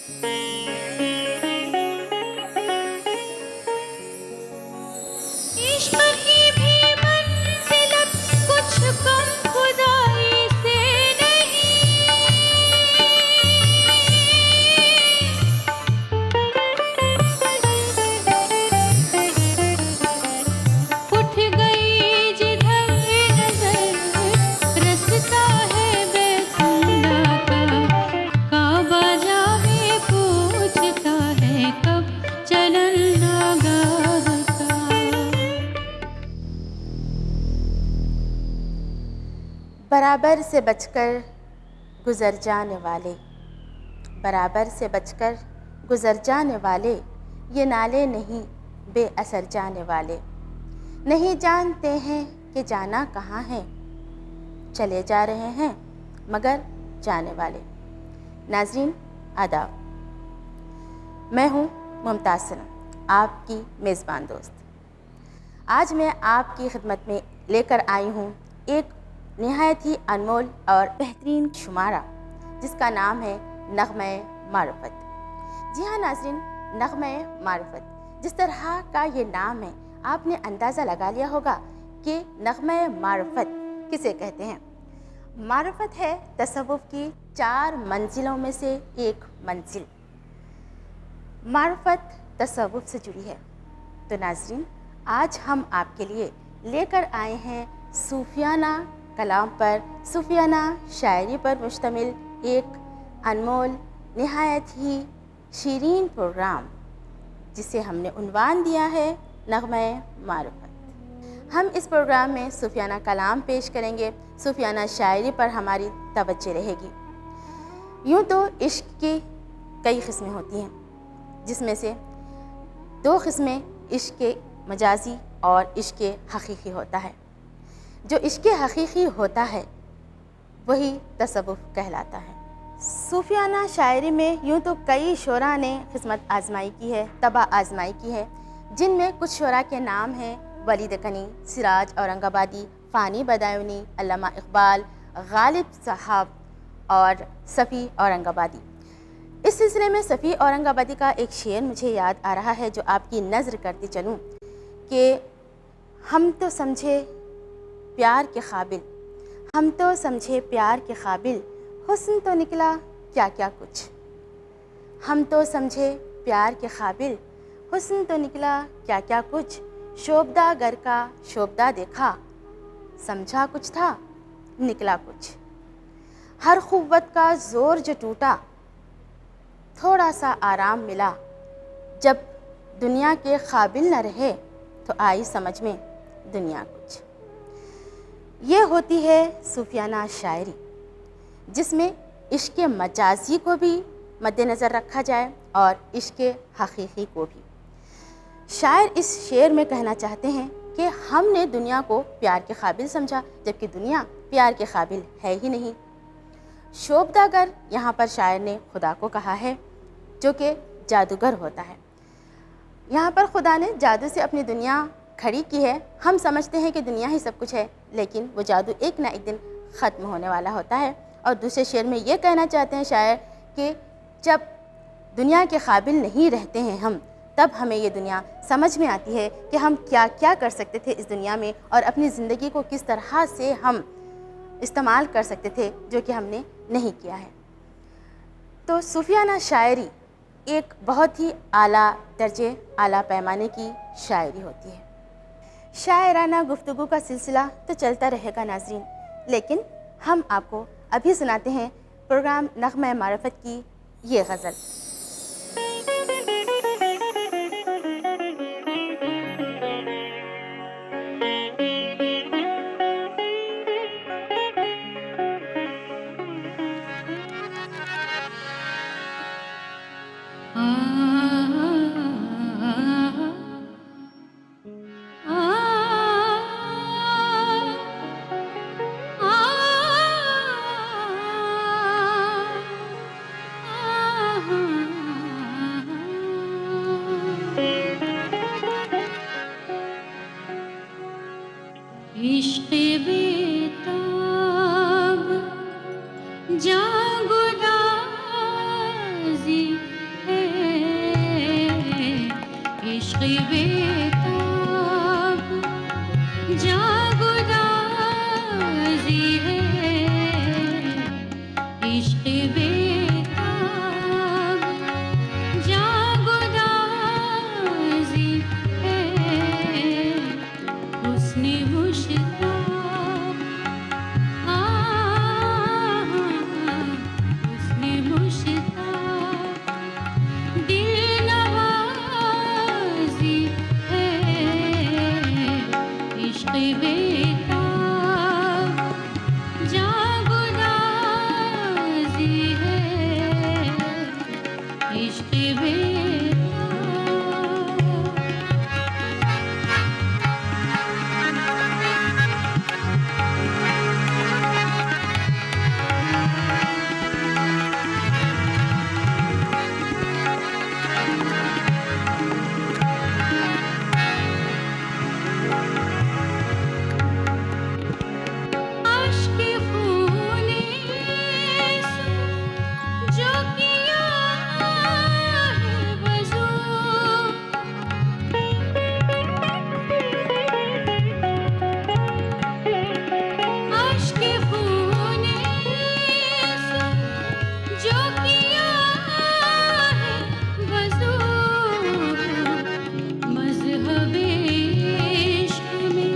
इश्क की भी मंजिलत कुछ कम खुदाई से नहीं, उठ गई जिधर नजर रसता है बैकुंठा का, काबा जावे पूछता है कब चलन नागाह का। बराबर से बचकर गुजर जाने वाले, बराबर से बचकर गुजर जाने वाले, ये नाले नहीं बेअसर जाने वाले, नहीं जानते हैं कि जाना कहाँ है, चले जा रहे हैं मगर जाने वाले। नाज़रीन आदाब, मैं हूँ मुमताज़ सनम, आपकी मेज़बान दोस्त। आज मैं आपकी खिदमत में लेकर आई हूँ एक निहायत ही अनमोल और बेहतरीन शुमारा, जिसका नाम है नग़्मे मारिफ़त। जी हाँ नाज़रीन, नग़्मे मारिफ़त, जिस तरह का ये नाम है आपने अंदाज़ा लगा लिया होगा कि नग़्मे मारिफ़त किसे कहते हैं। मारिफ़त है तसव्वुफ़ की 4 मंजिलों में से एक मंजिल। मारिफ़त तसव्वुफ़ से जुड़ी है। तो नाज़रीन, आज हम आपके लिए लेकर आए हैं सूफियाना कलाम पर, सूफियाना शायरी पर मुश्तमिल एक अनमोल निहायत ही शीरीन प्रोग्राम, जिसे हमने उन्वान दिया है नग़्मे मारिफ़त। हम इस प्रोग्राम में सूफियाना कलाम पेश करेंगे, सूफियाना शायरी पर हमारी तवज्जो रहेगी। यूँ तो इश्क की कई किस्में होती हैं, जिसमें से 2 किस्में इश्क मजाजी और इश्क हकीकी होता है। जो इश्क हकीकी होता है वही तसव्वुफ़ कहलाता है। सूफियाना शायरी में यूँ तो कई शोरा ने किस्मत आजमाई की है, तबा आजमाई की है, जिनमें कुछ शोरा के नाम हैं वलीद कनी, सिराज औरंगाबादी, फ़ानी बदायूनी, अल्लामा इक़बाल, गालिब साहब और सफ़ी औरंगाबादी। इस सिलसिले में सफ़ी औरंगाबादी का एक शेर मुझे याद आ रहा है, जो आपकी नज़र करती चलूँ कि हम तो समझे प्यार के काबिल, हम तो समझे प्यार के काबिल, हुस्न तो निकला क्या क्या कुछ। हम तो समझे प्यार के काबिल, हुस्न तो निकला क्या क्या कुछ। शोभदा गर का शोभदा देखा, समझा कुछ था निकला कुछ। हर क़ुव्वत का ज़ोर जो टूटा, थोड़ा सा आराम मिला। जब दुनिया के काबिल न रहे तो आई समझ में दुनिया कुछ। ये होती है सूफियाना शायरी, जिसमें इश्क मजाजी को भी मद्देनज़र रखा जाए और इश्क हकीकी को भी। शायर इस शेर में कहना चाहते हैं कि हमने दुनिया को प्यार के काबिल समझा, जबकि दुनिया प्यार के काबिल है ही नहीं। शोभदागर यहाँ पर शायर ने खुदा को कहा है, जो कि जादूगर होता है। यहाँ पर खुदा ने जादू से अपनी दुनिया खड़ी की है। हम समझते हैं कि दुनिया ही सब कुछ है, लेकिन वो जादू एक ना एक दिन ख़त्म होने वाला होता है। और दूसरे शेर में ये कहना चाहते हैं शायर कि जब दुनिया के काबिल नहीं रहते हैं हम, तब हमें ये दुनिया समझ में आती है कि हम क्या क्या कर सकते थे इस दुनिया में, और अपनी ज़िंदगी को किस तरह से हम इस्तेमाल कर सकते थे, जो कि हमने नहीं किया है। तो सूफियाना शायरी एक बहुत ही आला दर्जे, आला पैमाने की शायरी होती है। शायराना गुफ्तगू का सिलसिला तो चलता रहेगा नाज़रीन, लेकिन हम आपको अभी सुनाते हैं प्रोग्राम नग़्मे मारिफ़त की ये गज़ल। बेताब जागुदाजी है, इश्क बेताब जागुदाजी है, हुस्न मुश्ताक हुस्न मुश्ताक दिल नवाज़ी है, इश्क़ बेताब जागुदाज़ी है, इश्क़ अश्क खूने से जो किया है वज़ू, अश्क खूने से जो किया है वज़ू, मज़हब-ए इश्क़ में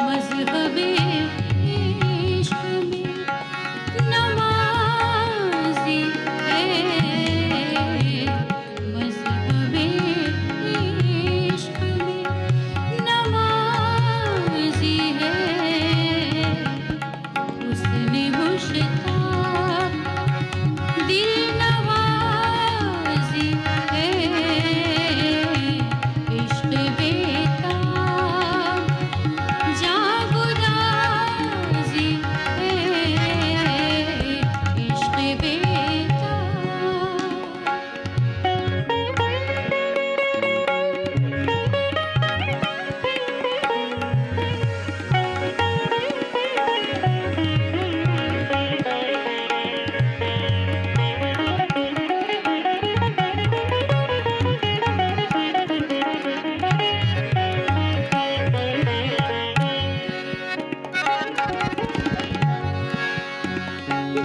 मज़हब-ए इश्क़ में नमाज़ी है, मज़हब-ए इश्क़ में नमाज़ी है, हुस्न मुश्ताक दिल नवाज़ी है, इश्क़ बेताब जागुदाज़ी है, इश्क़ बेताब।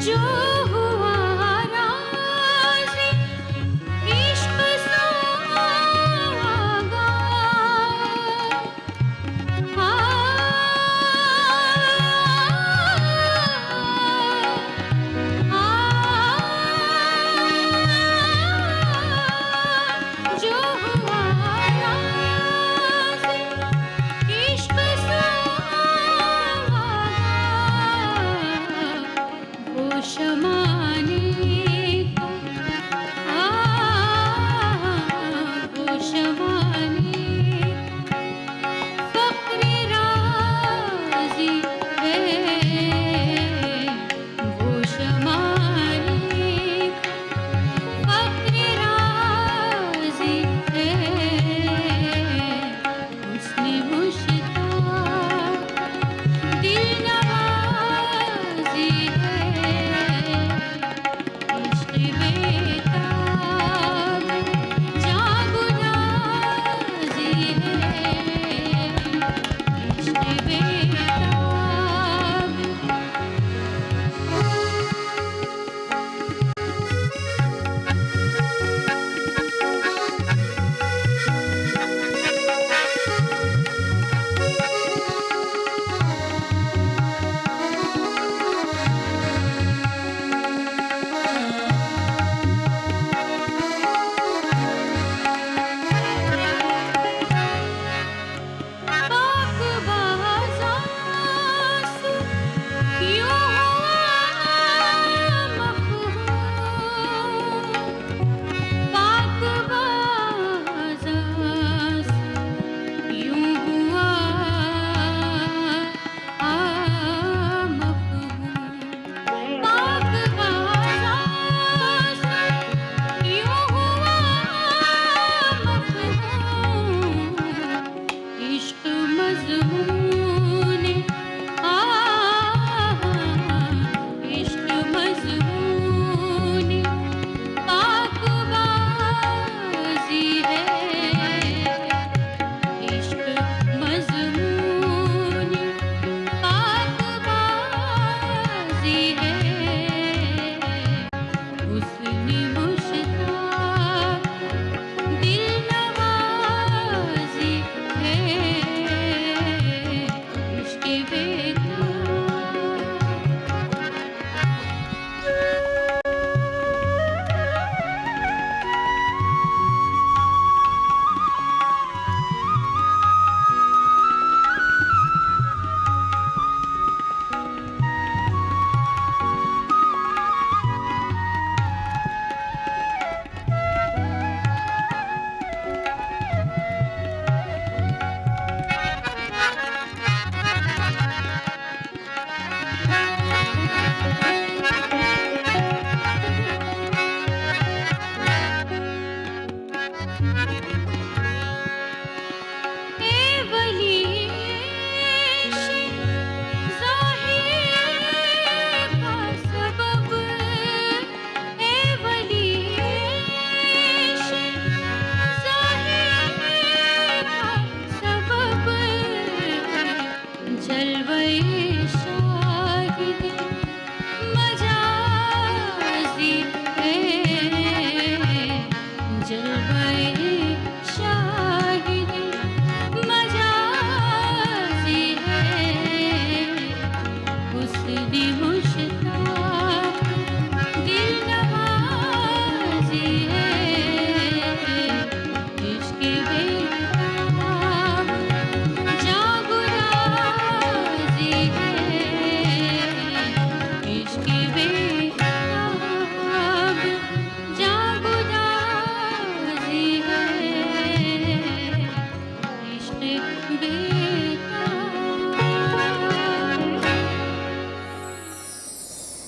जो हुआ राज़ी इश्क़ सोहागा, जो हुआ राज़ी इश्क़ सोहागा, वो शमा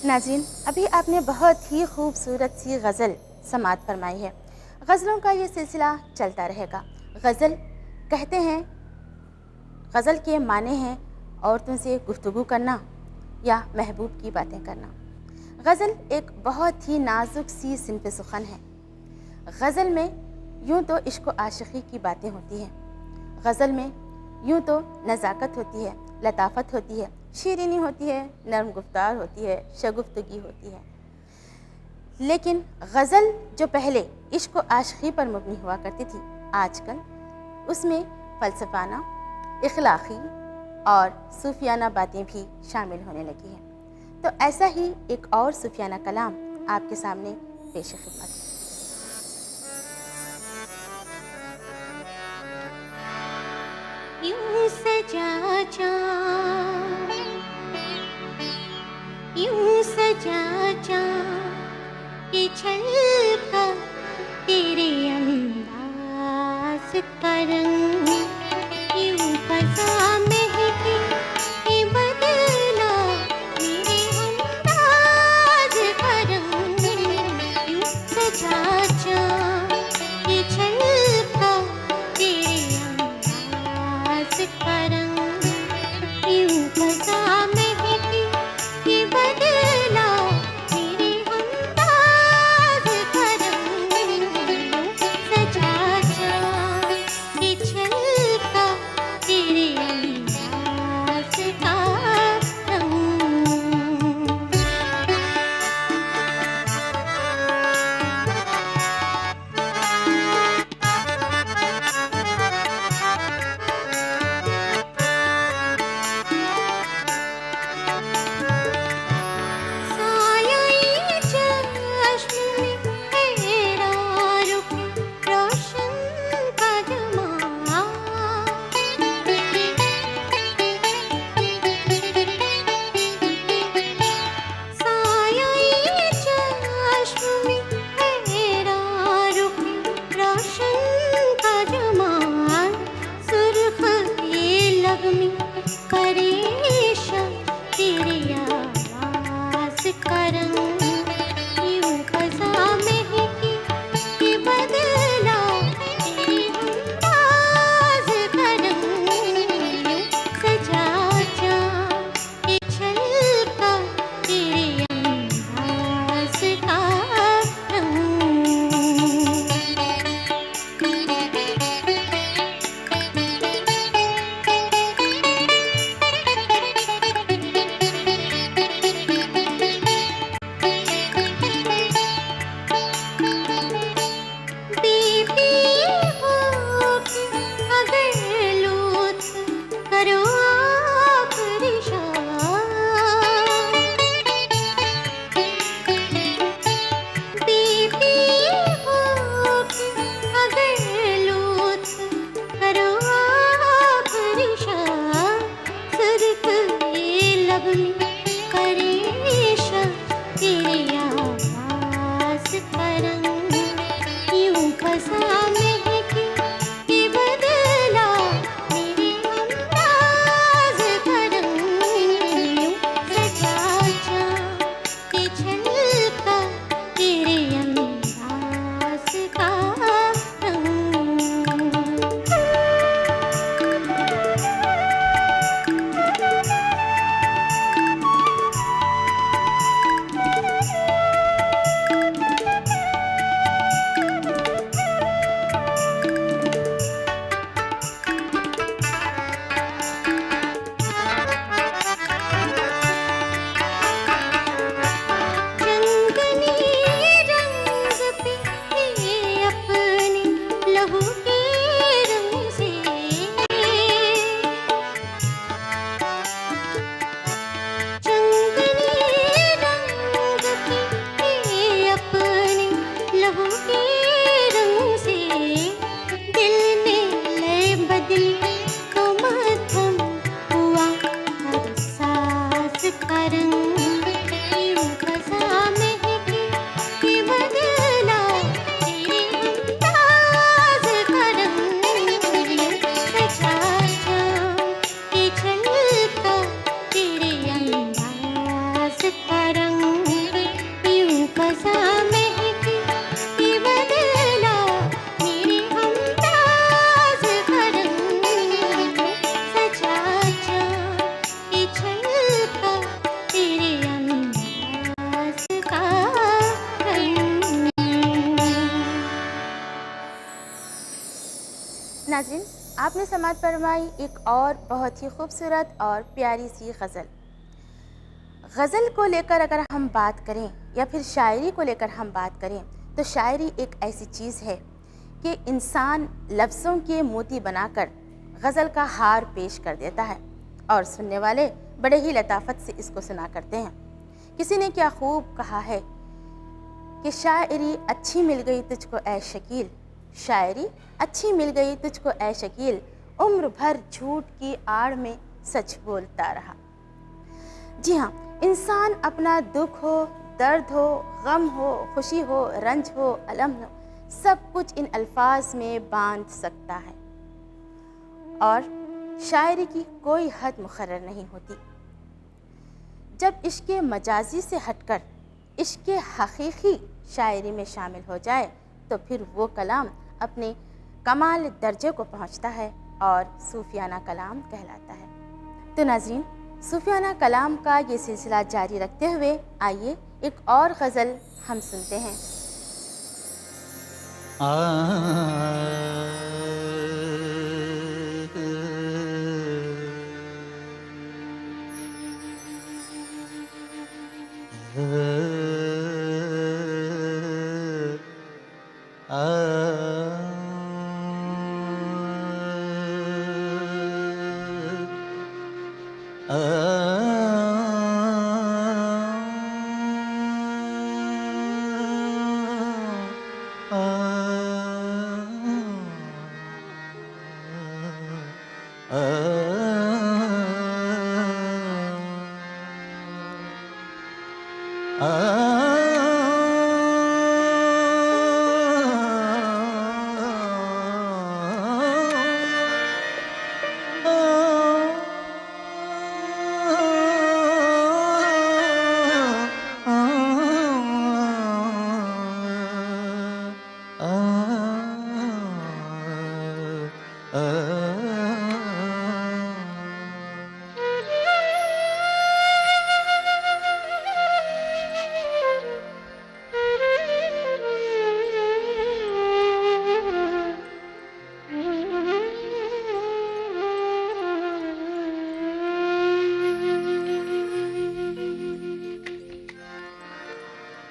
नाज़रीन, अभी आपने बहुत ही खूबसूरत सी गज़ल समाअत फरमाई है। गज़लों का ये सिलसिला चलता रहेगा। गज़ल कहते हैं, गज़ल के माने हैं औरतों से गुफ्तगू करना या महबूब की बातें करना। गज़ल एक बहुत ही नाजुक सी सिनफ़ सुख़न है। गज़ल में यूँ तो इश्क व आशिक़ी की बातें होती हैं, गज़ल में यूँ तो नज़ाकत होती है, लताफ़त होती है, शीरीनी होती है, नरम गुफ्तार होती है, शगुफ्तगी होती है। लेकिन गज़ल जो पहले इश्क व आशिक़ी पर मबनी हुआ करती थी, आजकल उसमें फ़लसफ़ाना, इख़लाक़ी और सूफ़ियाना बातें भी शामिल होने लगी हैं। तो ऐसा ही एक और सूफ़ियाना कलाम आपके सामने पेश ख़िदमत है। यूं सजा चाँद, यूं सजा चाँद कि छलका तेरे अंदाज़ का रंग, यूं फ़ज़ा महकी कि बदला मेरे अंदाज़ का रंग, यूं सजा चाँद कि छलका तेरे अंदाज़ का रंग, यूं फ़ज़ा महकी कि बदला मेरे अंदाज़ का रंग, यूं सजा चाँद कि छलका तेरे अंदाज़ का रंग। साया चश्म में तेरा रुख रोशन का जमा, साया चश्म में तेरा रुख रोशन का जमा, सुर्ख ये लब में परेशान तेरे आवाज़ का रंग, यूं फ़ज़ा महकी कि बदला तेरे अंदाज़ का रंग, यूं सजा चाँद कि छलका तेरे अंदाज़ का रंग। बीती होके अगर लूट करो आखिरी शाम, बीती होके अगर लूट करो आखिरी शाम, सिर्फ ये लब में परेशान तेरी आवाज़ का रंग, यूं फ़ज़ा महकी कि बदला मेरे अंदाज़ का रंग, यूं सजा चाँद कि छलका तेरे अंदाज़ का रंग। चंदनी रंग पे ये अपने लहू के रंग से, चंदनी रंग पे ये अपने लहू के रंग से, दिल ने लय बदली तो मध्यम हुआ हर सांस का रंग, यूं फ़ज़ा महकी कि बदला तेरे अंदाज़ का रंग, यूं सजा चाँद कि छलका तेरे अंदाज़ का रंग। नाज़रीन, आपने समाअत फरमाई एक और बहुत ही खूबसूरत और प्यारी सी गज़ल। गज़ल को लेकर अगर हम बात करें या फिर शायरी को लेकर हम बात करें तो शायरी एक ऐसी चीज़ है कि इंसान लफ्ज़ों के मोती बनाकर गज़ल का हार पेश कर देता है और सुनने वाले बड़े ही लताफत से इसको सुना करते हैं। किसी ने क्या खूब कहा है कि शायरी अच्छी मिल गई तुझको ऐ शकील, शायरी अच्छी मिल गई तुझको ऐ शकील, उम्र भर झूठ की आड़ में सच बोलता रहा। जी हाँ, इंसान अपना दुख हो, दर्द हो, गम हो, खुशी हो, रंज हो, अलम हो, सब कुछ इन अल्फाज में बांध सकता है और शायरी की कोई हद मुकर्रर नहीं होती। जब इश्क़ मजाजी से हटकर इश्क़ हकीकी शायरी में शामिल हो जाए तो फिर वो कलाम अपने कमाल दर्जे को पहुंचता है और सूफियाना कलाम कहलाता है। तो नाज़रीन, सूफियाना कलाम का ये सिलसिला जारी रखते हुए आइए एक और गज़ल हम सुनते हैं।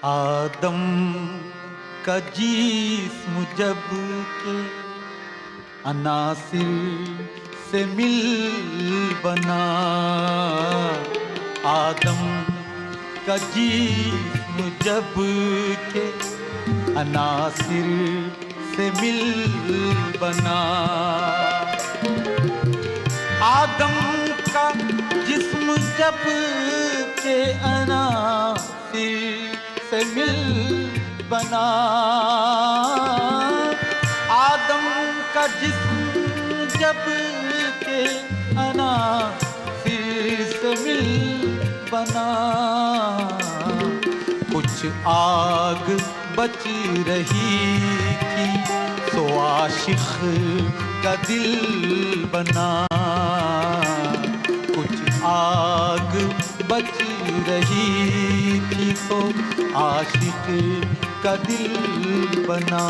आदम का जिस्म जब के अनासिर से मिल बना, आदम का जिस्म जब के अनासिर से मिल बना, आदम का जिस्म जब के अनासिर से मिल बना, आदम का जिस्म जब के अनासिर से मिल बना, कुछ आग बच रही थी तो आशिक का दिल बना, कुछ आग बच रही थी तो आशिक का दिल बना,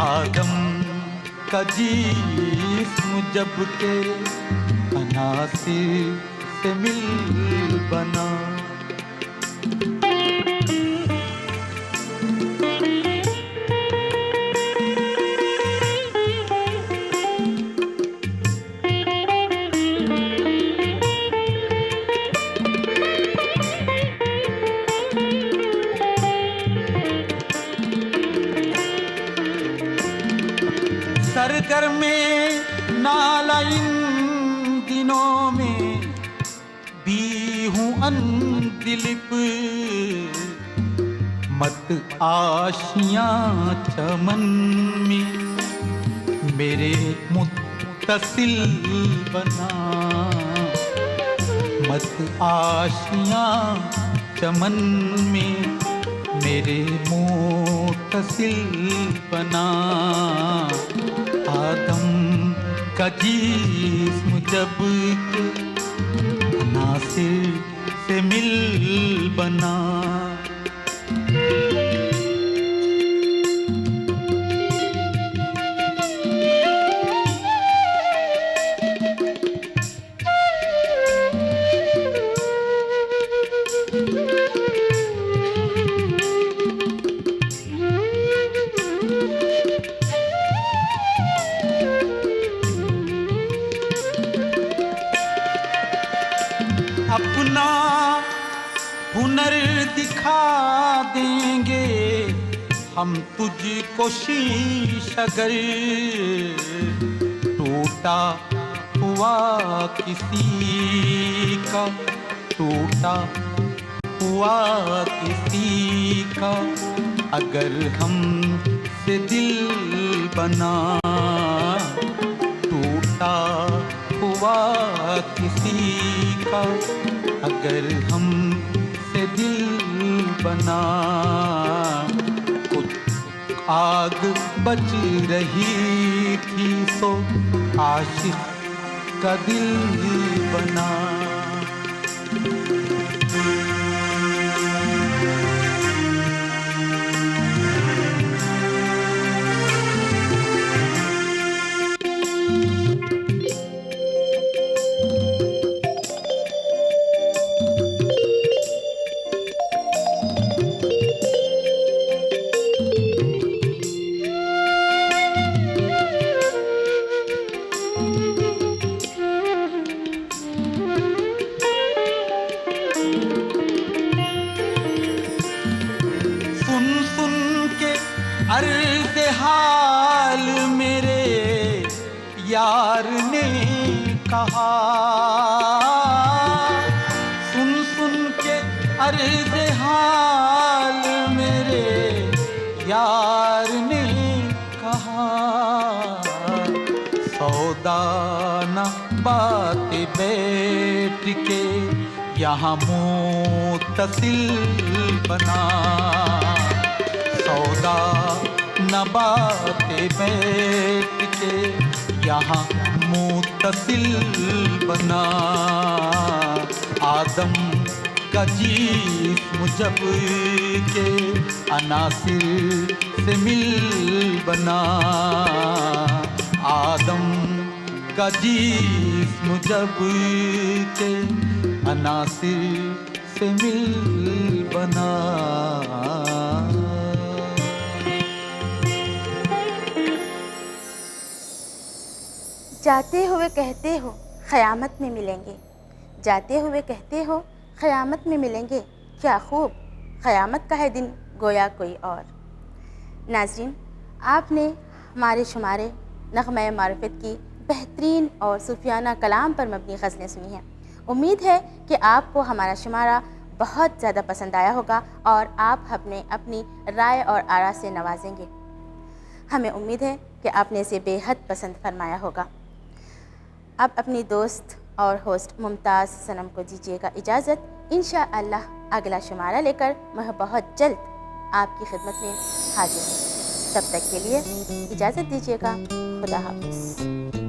आदम का जिस्म जब के अनासिर से मिल बना। सरगर में नाला इन दिनों में भी हूँ अनदिलिप, मत आशियाँ चमन में मेरे मुत्तसिल बना, मत आशियाँ चमन में मेरे मुत्तसिल बना, आदम का जिस्म जब के अनासिर से मिल बना। अपना हुनर दिखा देंगे हम तुझको शीश अगर टूटा हुआ किसी का, टूटा हुआ किसी का अगर हम से दिल बना, टूटा हुआ किसी का अगर हम से दिल बना, कुछ आग बच रही थी सो आशिक का दिल बना। अर्ज़ हाल मेरे यार ने कहा, सुन सुन के अर्ज़ हाल मेरे यार ने कहा, सौदा न बात बैठ के यहाँ मुत्तसिल बना, सौदा न बातें बैठ के यहाँ मुत्तसिल बना, आदम का जिस्म जब के अनासिर से मिल बना, आदम का जिस्म जब के अनासिर से मिल बना। जाते हुए कहते हो क़यामत में मिलेंगे, जाते हुए कहते हो क़यामत में मिलेंगे, क्या खूब क़यामत का है दिन गोया कोई और। नाज़रीन, आपने हमारे शुमारे नग़्मा मारिफ़त की बेहतरीन और सूफियाना कलाम पर मबनी ग़ज़लें सुनी हैं। उम्मीद है कि आपको हमारा शुमारा बहुत ज़्यादा पसंद आया होगा और आप हमें अपनी राय और आरा से नवाजेंगे। हमें उम्मीद है कि आपने इसे बेहद पसंद फरमाया होगा। अब अपनी दोस्त और होस्ट मुमताज़ सनम को दीजिएगा इजाज़त। इंशाअल्लाह अगला शुमारा लेकर मैं बहुत जल्द आपकी खिदमत में हाजिर हूँ। तब तक के लिए इजाज़त दीजिएगा। खुदा हाफ़िज़।